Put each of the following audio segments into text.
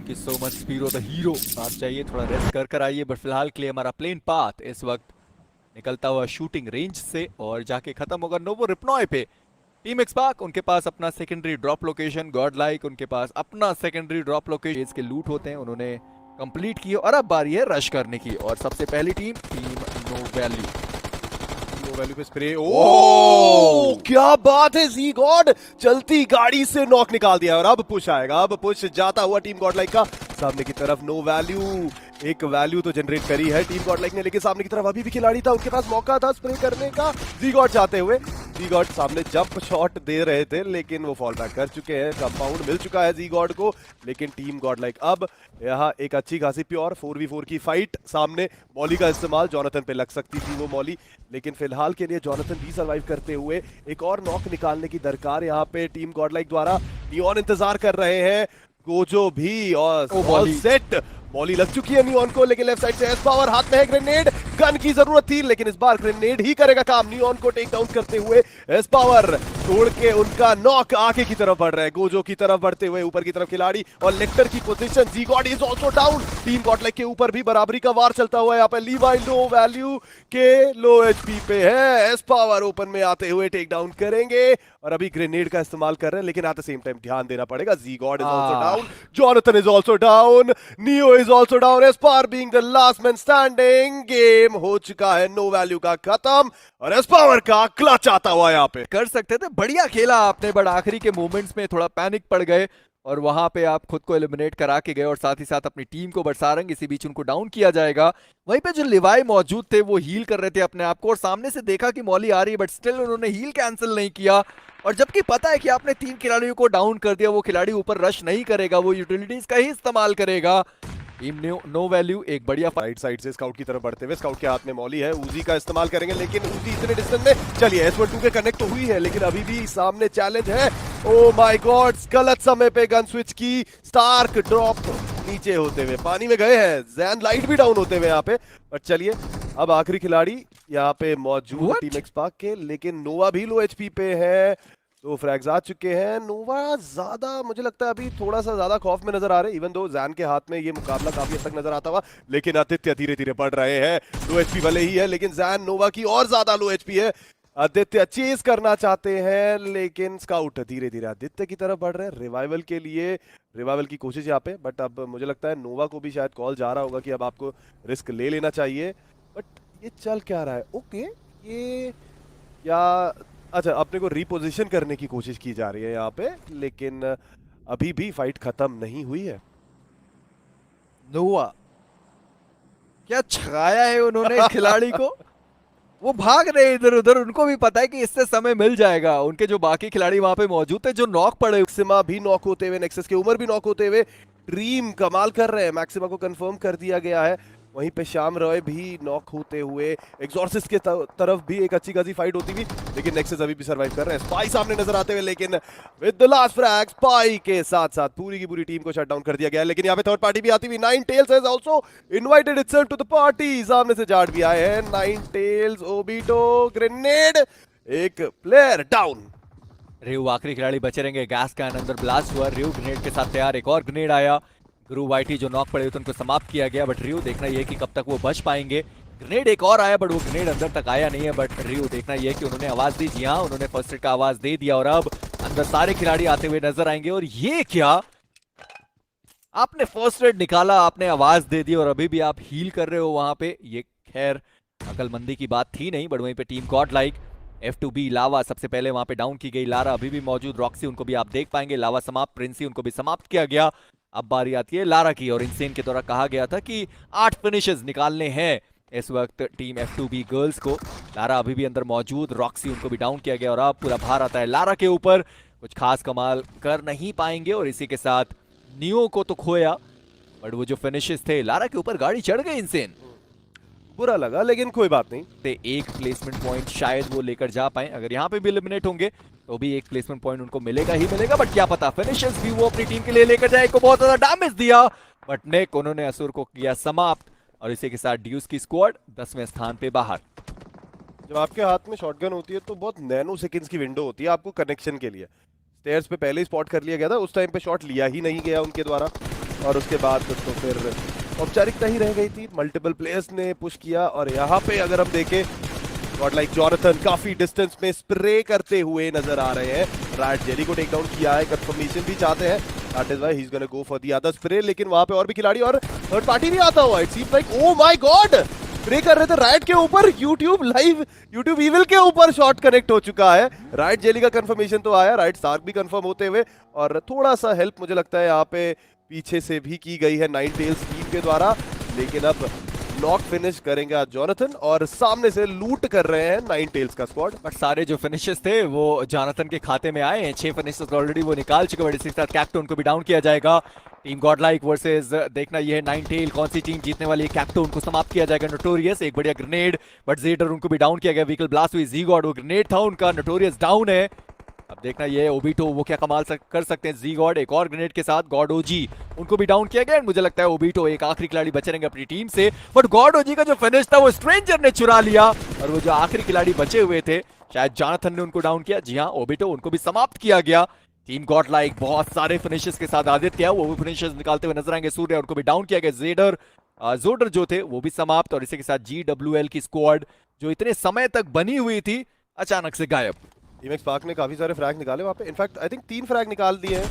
Thank you so much Spiro the hero. आप चाहिए थोड़ा रेस्ट कर आइए, बट फिलहाल के लिए हमारा प्लेन पाथ इस वक्त निकलता हुआ शूटिंग रेंज से और जाके खत्म होगा नोवो रिप्नॉय पे। टीम एक्सपार्क उनके पास अपना secondary drop location, God like उनके पास अपना सेकेंडरी ड्रॉप लोकेशन। इसके लूट होते हैं, उन्होंने कंप्लीट किए और अब बारी है रश करने की। और सबसे पहली team no value. Low value पे स्प्रे। ओ क्या बात है, जी गॉड चलती गाड़ी से नॉक निकाल दिया और अब पुश आएगा, अब पुश जाता हुआ टीम गॉडलाइक का सामने की तरफ। नो वैल्यू एक वैल्यू तो जनरेट करी है टीम गॉडलाइक ने, लेकिन सामने की तरफ अभी भी खिलाड़ी था, उनके पास मौका था स्प्रे करने का। जी गॉड चाहते हुए जी गॉड सामने जंप शॉट दे रहे थे, लेकिन वो फॉल बैक कर चुके हैं। कंपाउंड मिल चुका है जी गॉड को, लेकिन टीम गॉडलाइक अब यहाँ एक अच्छी खासी प्योर 4v4 की फाइट सामने। मॉली का इस्तेमाल जॉनथन पे लग सकती थी वो मॉली, लेकिन फिलहाल के लिए जॉनथन भी सर्वाइव करते हुए एक और नॉक निकालने की दरकार यहाँ पे टीम गॉडलाइक द्वारा। नियॉन इंतजार कर रहे हैं, गोजो भी और ऑल सेट। बॉली लग चुकी है नियॉन को, लेकिन लेफ्ट साइड से एस पावर हाथ में है ग्रेनेड। गन की जरूरत थी, लेकिन इस बार ग्रेनेड ही करेगा काम। नियॉन को टेक डाउन करते हुए एस पावर तोड़ के उनका नॉक आगे की तरफ बढ़ रहा है, गोजो की तरफ बढ़ते हुए ऊपर की तरफ खिलाड़ी और लेक्टर की position. G God is also down. Team godlike के ऊपर भी बराबरी का वार चलता हुआ है यहाँ पे। लीवाई लो वैल्यू के लो एचपी पे है, एस पावर ओपन में आते हुए टेक डाउन करेंगे और अभी ग्रेनेड का इस्तेमाल कर रहे हैं, लेकिन एट द सेम टाइम ध्यान देना पड़ेगा। जी God is also down, Jonathan is also down, Neo is also down, एस्पार being the last man standing. Game हो चुका है नो वैल्यू का खत्म और एस्पावर का क्लच आता हुआ यहाँ पे। कर सकते थे, बढ़िया खेला आपने, बट आखिरी के मोमेंट्स में थोड़ा पैनिक पड़ गए और वहां पे आप खुद को एलिमिनेट करा के गए और साथ ही साथ अपनी टीम को। बट सारंग इसी बीच उनको डाउन किया जाएगा। वहीं पे जो लिवाई मौजूद थे वो हील कर रहे थे अपने आप को और सामने से देखा कि मॉली आ रही है, बट स्टिल उन्होंने हील कैंसिल नहीं किया। और जबकि पता है कि आपने 3 खिलाड़ियों को डाउन कर दिया, वो खिलाड़ी ऊपर रश नहीं करेगा, वो यूटिलिटीज का ही इस्तेमाल करेगा। टीम नो वैल्यू एक बढ़िया राइट साइड से स्काउट की तरफ बढ़ते हुए, स्काउट के हाथ में मॉली है, उजी का इस्तेमाल करेंगे, लेकिन उजी इतने डिस्टेंस में। चलिए S12 के कनेक्ट तो हुई है, लेकिन अभी भी सामने चैलेंज है। ओ माय गॉड, गलत समय पे गन स्विच की। स्टार्क ड्रॉप नीचे होते हुए पानी में गए हैं, जैन लाइट भी डाउन होते हुए यहाँ पे। बट चलिए अब आखिरी खिलाड़ी यहाँ पे मौजूद टीम एक्सपार्क के, लेकिन नोवा भी लो एचपी पे है, तो फ्रैग्स आ चुके हैं। नोवा ज्यादा मुझे लगता है अभी थोड़ा सा ज्यादा खौफ में नजर आ रहे हैं, इवन दो जैन के हाथ में ये मुकाबला काफी हद तक नजर आता हुआ, लेकिन आदित्य धीरे धीरे बढ़ रहे हैं। लो एचपी भले ही है, लेकिन जैन नोवा की और ज्यादा लो एचपी है। आदित्य चेज करना चाहते हैं, लेकिन स्काउट धीरे धीरे आदित्य की तरफ बढ़ रहे हैं रिवाइवल के लिए। रिवाइवल की कोशिश यहाँ पे, बट अब मुझे लगता है नोवा को भी शायद कॉल जा रहा होगा कि अब आपको रिस्क ले लेना चाहिए। बट ये चल क्या रहा है? ओके ये क्या, अच्छा अपने को रिपोजिशन करने की कोशिश की जा रही है यहाँ पे, लेकिन अभी भी फाइट खत्म नहीं हुई है। नोवा क्या छकाया है उन्होंने खिलाड़ी को, वो भाग रहे इधर उधर, उनको भी पता है कि इससे समय मिल जाएगा। उनके जो बाकी खिलाड़ी वहां पे मौजूद थे जो नॉक पड़े, मैक्सिमा भी नॉक होते हुए, नेक्सस के उमर भी नॉक होते हुए, ड्रीम कमाल कर रहे हैं। मैक्सिमा को कंफर्म कर दिया गया है, वहीं पे श्याम रॉय भी नॉक होते हुए। एग्जॉर्सिस्ट के तरफ भी एक अच्छी खासी फाइट होती हुई, लेकिन नेक्सस अभी भी सर्वाइव कर रहे हैं। स्पाई सामने नजर आते हुए, लेकिन with the last frag spy के साथ साथ पूरी की पूरी टीम को शट डाउन कर दिया गया है। लेकिन यहाँ पे थर्ड पार्टी भी आती हुई, Nine Tails has also invited itself to the party. सामने से जाट भी आए हैं, नाइन टेल्स, ओबिटो, ग्रेनेड, एक प्लेयर डाउन। रियो आखिरी खिलाड़ी बचे रहेंगे। गैस कैन अंदर ब्लास्ट हुआ, रियो ग्रेनेड के साथ तैयार, एक और ग्रेनेड आया। गुरु वाइटी जो नॉक पड़े थे उनको समाप्त किया गया, बट रियो देखना यह है कि कब तक वो बच पाएंगे। ग्रेनेड एक और आया, बट वो ग्रेनेड अंदर तक आया नहीं है। बट रियो देखना यह है कि उन्होंने आवाज दी, जी हाँ उन्होंने फर्स्ट एड का आवाज दे दिया और अब अंदर सारे खिलाड़ी आते हुए नजर आएंगे। और ये क्या, आपने फर्स्ट एड निकाला, आपने आवाज दे दी और अभी भी आप हील कर रहे हो वहां पे, ये खैर अकलमंदी की बात थी नहीं। बट वहीं पे टीम गॉड लाइक F2B लावा सबसे पहले वहां पे डाउन की गई, लारा अभी भी मौजूद, रॉक्सी उनको भी आप देख पाएंगे, लावा समाप्त, प्रिंसी उनको भी समाप्त किया गया। अब बारी आती है लारा की और इनसेन के द्वारा कहा गया था कि 8 फिनिशेस निकालने हैं इस वक्त टीम F2B गर्ल्स को। लारा अभी भी अंदर मौजूद, रॉक्सी उनको भी डाउन किया गया और अब पूरा भार आता है लारा के ऊपर। कुछ खास कमाल कर नहीं पाएंगे और इसी के साथ नियो को तो खोया, बट वो जो फिनिशेस थे लारा के ऊपर गाड़ी चढ़ गई इनसेन। बुरा लगा, लेकिन कोई बात नहीं। एक प्लेसमेंट पॉइंट शायद वो लेकर जा पाए, अगर यहाँ पे भी एलिमिनेट होंगे तो भी एक प्लेसमेंट पॉइंट उनको मिलेगा ही मिलेगा। बट क्या पता फिनिशर्स भी वो अपनी टीम के लिए लेकर जाए, को बहुत ज्यादा डैमेज दिया, बट नेक उन्होंने असुर को किया समाप्त और इसी के साथ ड्यूस की स्क्वाड 10वें स्थान पे बाहर। जब आपके हाथ में शॉटगन होती है तो बहुत नैनो सेकंड्स की विंडो होती है आपको कनेक्शन के लिए। स्टेयर्स पे पहले ही स्पॉट कर लिया गया था, उस टाइम पे शॉट लिया ही नहीं गया उनके द्वारा। और उसके बाद तो फिर औपचारिकता ही रह गई थी। मल्टीपल प्लेयर्स ने पुश किया और यहाँ पे अगर हम देखें गॉड लाइक जॉनथन काफी डिस्टेंस में स्प्रे करते हुए नजर आ रहे हैं। राइट जेली को टेक डाउन किया है, कंफर्मेशन भी चाहते हैं, that is why he is gonna go for the other spray. लेकिन वहां पे और भी खिलाड़ी और थर्ड पार्टी भी आता हुआ, it seems like oh my God spray कर रहे थे राइट के ऊपर, यूट्यूब लाइव, यूट्यूब इविल के ऊपर शॉट कनेक्ट हो चुका है। राइट जेली का कंफर्मेशन तो आया, राइट सार्क भी कंफर्म होते हुए, और थोड़ा सा हेल्प मुझे लगता है यहाँ पे पीछे से भी की गई है नाइन टेल्स टीम के द्वारा। लेकिन अब नॉक फिनिश करेंगे आज जॉनथन और सामने से लूट कर रहे हैं नाइन टेल्स का स्क्वाड। बट सारे जो फिनिशेस थे वो जॉनथन के खाते में आए हैं, 6 फिनिशेस ऑलरेडी वो निकाल चुके हैं। इसी के साथ कैप्टन को भी डाउन किया जाएगा। टीम गॉडलाइक वर्सेस देखना ये है नाइन टेल, कौन सी टीम जीतने वाली है। कैप्टन को समाप्त किया जाएगा। नोटोरियस एक बढ़िया ग्रेनेड, बट जेडर उनको भी डाउन किया गया। व्हीकल ब्लास्ट हुई, जी गॉड वो ग्रेनेड था उनका, नोटोरियस डाउन है। अब देखना ये है ओबीटो वो क्या कमाल कर सकते हैं। जी गॉड एक और ग्रेनेड के साथ, गॉड ओजी उनको भी डाउन किया गया। मुझे लगता है ओबीटो एक आखिरी खिलाड़ी बचे रहेंगे अपनी टीम से, बट गॉड ओजी का जो फिनिश था वो स्ट्रेंजर ने चुरा लिया, और वो जो आखिरी खिलाड़ी बचे हुए थे शायद जॉनथन ने उनको डाउन किया। जी हाँ, ओबीटो उनको भी समाप्त किया गया। टीम गॉड लाइक बहुत सारे फिनिशेस के साथ आदित्य वो भी फिनिशेस निकालते हुए नजर आएंगे। सूर्य उनको भी डाउन किया गया। जेडर जोडर जो थे वो भी समाप्त, और इसी के साथ GWL की स्क्वाड जो इतने समय तक बनी हुई थी अचानक से गायब। टीम एक्स पार्क ने काफी सारे फ्रैग निकाले वहां पे, इनफैक्ट आई थिंक 3 फ्रैग निकाल दिए हैं।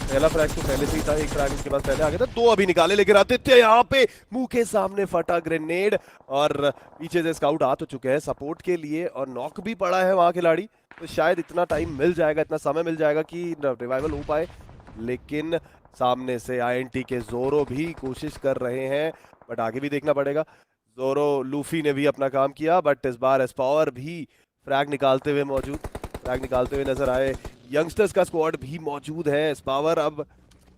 पहला फ्रैग तो पहले से ही था, एक फ्रैग उसके बाद पहले आ गया था, 2 अभी निकाले। लेकिन आदित्य यहाँ पे मुंह के सामने फटा ग्रेनेड, और पीछे से स्काउट आ तो चुके हैं सपोर्ट के लिए, और नॉक भी पड़ा है वहां खिलाड़ी, तो शायद इतना टाइम मिल जाएगा, इतना समय मिल जाएगा कि रिवाइवल हो पाए। लेकिन सामने से INT के जोरो भी कोशिश कर रहे हैं, बट आगे भी देखना पड़ेगा। जोरो लूफी ने भी अपना काम किया, बट इस बार एस्पावर भी फ्रैग निकालते हुए नजर आए। यंगस्टर्स का स्क्वाड भी मौजूद है। एस्पावर अब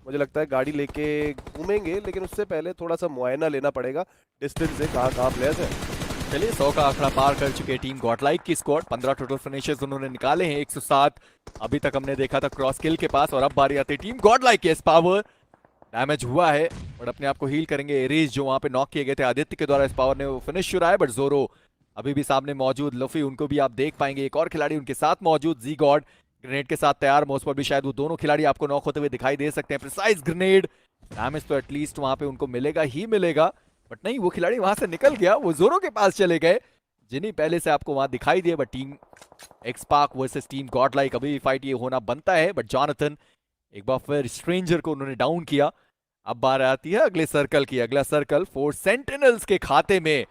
मुझे लगता है गाड़ी लेके घूमेंगे, लेकिन उससे पहले थोड़ा सा मुआयना लेना पड़ेगा डिस्टेंस से, कहाँ प्लेयर्स है। चलिए 100 का आंकड़ा पार कर चुके टीम गॉडलाइक की स्क्वाड। 15 टोटल फिनिशेस उन्होंने निकाले हैं, 107 अभी तक हमने देखा था क्रॉस किल के पास। और अब बारी आती है टीम गॉडलाइक के। एस्पावर डैमेज हुआ है बट अपने आप को हील करेंगे। एरीज जो वहां पे नॉक किए गए थे आदित्य के द्वारा, एस्पावर ने वो फिनिश चुराया, बट जोरो अभी भी सामने मौजूद। लफी उनको भी आप देख पाएंगे, एक और खिलाड़ी उनके साथ मौजूद, जी गॉड ग्रेनेड के साथ तैयार। मोस्ट पर भी शायद वो दोनों खिलाड़ी आपको नॉक होते हुए दिखाई दे सकते हैं। प्रिसाइज ग्रेनेड डैमेज तो एटलीस्ट वहां पे उनको मिलेगा ही मिलेगा, बट नहीं वो खिलाड़ी वहां से निकल गया, वो जोरो के पास चले गए जिन्हीं पहले से आपको वहां दिखाई दिए। But team x park versus team Godlike अभी भी फाइट ये होना बनता है, बट जॉनथन एक बार फिर स्ट्रेंजर को उन्होंने डाउन किया। अब बार आती है अगले सर्कल की। अगला सर्कल 4 सेंटिनल्स के खाते में,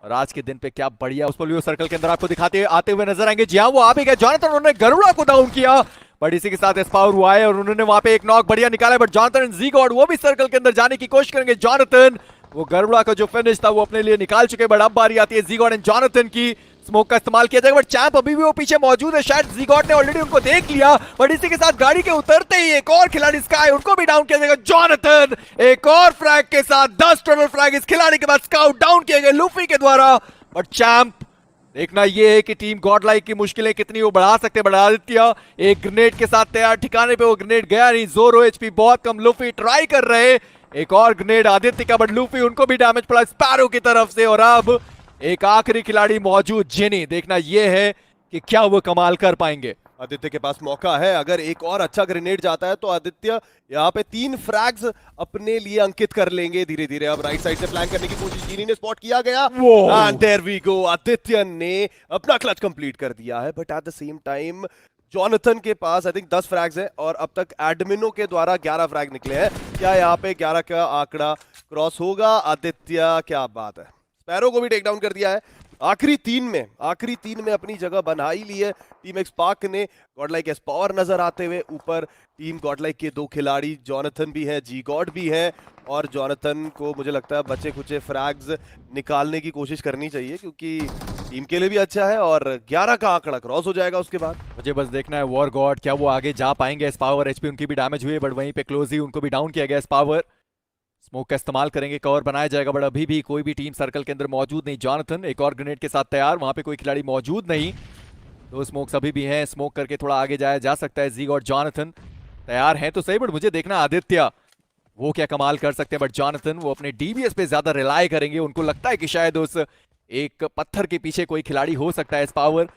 और आज के दिन पे क्या बढ़िया उस पर सर्कल के अंदर आपको दिखाते आते हुए नजर आएंगे। जी हाँ, वो आ भी गए जॉनथन, उन्होंने गरुड़ा को डाउन किया, बट इसी के साथ एस्पावर हुआ है और उन्होंने वहां पे एक नॉक बढ़िया निकाला। But Jonathan and G God वो भी सर्कल के अंदर जाने की कोशिश करेंगे। जॉनथन वो गरुड़ा का जो फिनिश था वो अपने लिए निकाल चुके, बट अब बारी आती है जी गॉड एंड जॉनथन की। स्मोक का इस्तेमाल किया जाएगा, बट चैंप अभी भी वो पीछे मौजूद है, शायद जी गॉड ने ऑलरेडी उनको देख लिया। बट इसी के साथ गाड़ी के उतरते ही एक और खिलाड़ी स्काई, उनको भी डाउन किया जाएगा। जॉनथन एक और फ्रैग के साथ 10 टोटल फ्रैग इस खिलाड़ी के बाद स्काउट डाउन किए गए लूफी के द्वारा। बट चैंप देखना ये है कि टीम गॉडलाइक की मुश्किलें कितनी वो बढ़ा सकते हैं। बट आदित्य एक ग्रेनेड के साथ तैयार, ठिकाने पे वो ग्रेनेड गया नहीं। जोरो HP बहुत कम, लूफी ट्राई कर रहे, एक और ग्रेनेड आदित्य का, बट लूफी उनको भी डैमेज पड़ा स्पैरो की तरफ से। और अब एक आखिरी खिलाड़ी मौजूद जेनी, देखना यह है कि क्या वो कमाल कर पाएंगे। आदित्य के पास मौका है, अगर एक और अच्छा ग्रेनेड जाता है तो आदित्य यहाँ पे 3 फ्रैग्स अपने लिए अंकित कर लेंगे धीरे धीरे। अब राइट साइड से प्लान करने की कोशिश जीनी ने स्पॉट किया गया, and there we go, Aditya ने अपना क्लच कंप्लीट कर दिया है। But at the same time Jonathan के पास आई थिंक 10 फ्रैग्स है, और अब तक एडमिनो के द्वारा 11 फ्रैग निकले हैं। क्या यहाँ पे 11 का आंकड़ा क्रॉस होगा? आदित्य क्या बात है, स्पैरो को भी टेक डाउन कर दिया है। आखिरी तीन में अपनी जगह बना ही ली है टीम एक्स पार्क ने। गॉडलाइक एस्पावर नजर आते हुए ऊपर टीम गॉडलाइक के 2 खिलाड़ी जॉनथन भी है, जी गॉड भी है, और जॉनथन को मुझे लगता है बचे कुचे फ्रैग्स निकालने की कोशिश करनी चाहिए, क्योंकि टीम के लिए भी अच्छा है, और 11 का आंकड़ा क्रॉस हो जाएगा उसके बाद। मुझे बस देखना है वॉर गॉड क्या वो आगे जा पाएंगे। एस्पावर HP उनकी भी डैमेज हुई है, बट वहीं पे क्लोजी उनको भी डाउन किया गया। एस्पावर स्मोक का इस्तेमाल करेंगे, कवर बनाया जाएगा, बट अभी भी कोई भी टीम सर्कल के अंदर मौजूद नहीं। जॉनथन एक और ग्रेनेड के साथ तैयार, वहां पे कोई खिलाड़ी मौजूद नहीं। 2 स्मोक्स अभी भी हैं, स्मोक करके थोड़ा आगे जाया जा सकता है। जी और जॉनथन तैयार हैं तो सही, बट मुझे देखना आदित्य वो क्या कमाल कर सकते हैं। बट जॉनथन वो अपने DBS पे ज्यादा रिलाय करेंगे, उनको लगता है कि शायद उस एक पत्थर के पीछे कोई खिलाड़ी हो सकता है। एस्पावर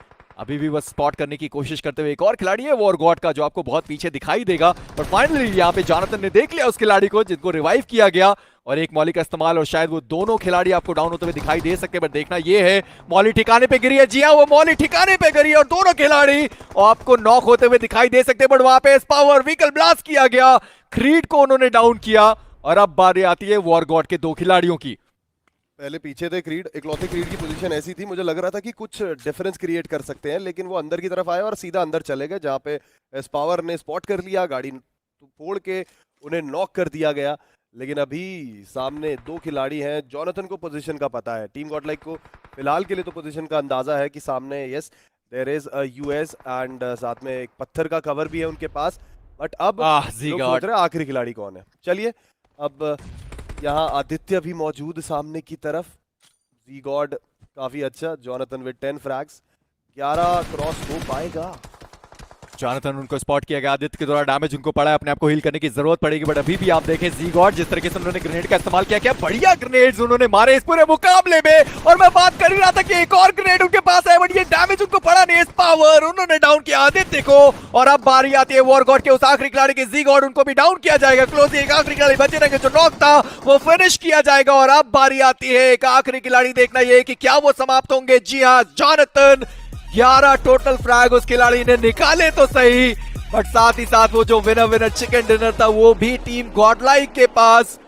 अभी भी बस स्पॉट करने की कोशिश करते हुए एक और खिलाड़ी है वॉर गॉड का, जो आपको बहुत पीछे दिखाई देगा, पर फाइनली यहाँ पे जोनाथन ने देख लिया उस खिलाड़ी को जिनको रिवाइव किया गया, और एक मॉली का इस्तेमाल, और शायद वो दोनों खिलाड़ी आपको डाउन होते हुए दिखाई दे सकते हैं। बट देखना ये है, मॉली ठिकाने पे गिरी है। जी हाँ, वो मॉली ठिकाने पे गिरी है और दोनों खिलाड़ी आपको नॉक होते हुए दिखाई दे सकते हैं। बट वहां पे पावर व्हीकल ब्लास्ट किया गया, क्रीड को उन्होंने डाउन किया, और अब बारी आती है वॉर गॉड के दो खिलाड़ियों की। पहले पीछे थे क्रीड, इकलौते क्रीड की पोजीशन ऐसी थी, मुझे लग रहा था कि कुछ डिफरेंस क्रिएट कर सकते हैं, लेकिन वो अंदर की तरफ आए और सीधा अंदर चले गए, जहां पे एस्पावर ने स्पॉट कर लिया, गाड़ी फोड़ के उन्हें नॉक कर दिया गया। लेकिन अभी सामने दो खिलाड़ी हैं, जोनाथन को पोजीशन का पता है, टीम गॉडलाइक को फिलहाल के लिए तो पोजीशन का अंदाजा है कि सामने yes there is a US and साथ में एक पत्थर का कवर भी है उनके पास। बट अब लोग सोच रहे हैं आखिरी खिलाड़ी कौन है। चलिए, अब यहाँ आदित्य भी मौजूद सामने की तरफ, जी गॉड काफी अच्छा, जोनाथन विद 10 फ्रैग्स, 11 क्रॉस हो पाएगा। जोनाथन उनको स्पॉट किया गया, आदित्य के द्वारा डैमेज उनको पड़ा है, अपने आप को हील करने की जरूरत पड़ेगी। बट अभी भी आप देखें जी गॉड जिस तरीके से उन्होंने ग्रेनेड का इस्तेमाल किया, क्या बढ़िया ग्रेनेड्स उन्होंने मारे इस पूरे मुकाबले में। और मैं बात कर ही रहा था कि एक और ग्रेनेड उनके पास है, बट ये डैमेज उनको पड़ा नहीं, इस पावर उन्होंने डाउन किया आदित्य को। और अब बारी आती है वॉर गॉड के उस आखिरी खिलाड़ी की, जी गॉड उनको भी डाउन किया जाएगा। क्लोज एक आखिरी खिलाड़ी बचे रहेंगे, जो नॉक था वो फिनिश किया जाएगा। और अब बारी आती है एक आखिरी खिलाड़ी, देखना ये कि क्या वो समाप्त होंगे। जी हाँ, जोनाथन 11 टोटल फ्रैग उस खिलाड़ी ने निकाले तो सही, बट साथ ही साथ वो जो विनर चिकन डिनर था वो भी टीम गॉडलाइक के पास।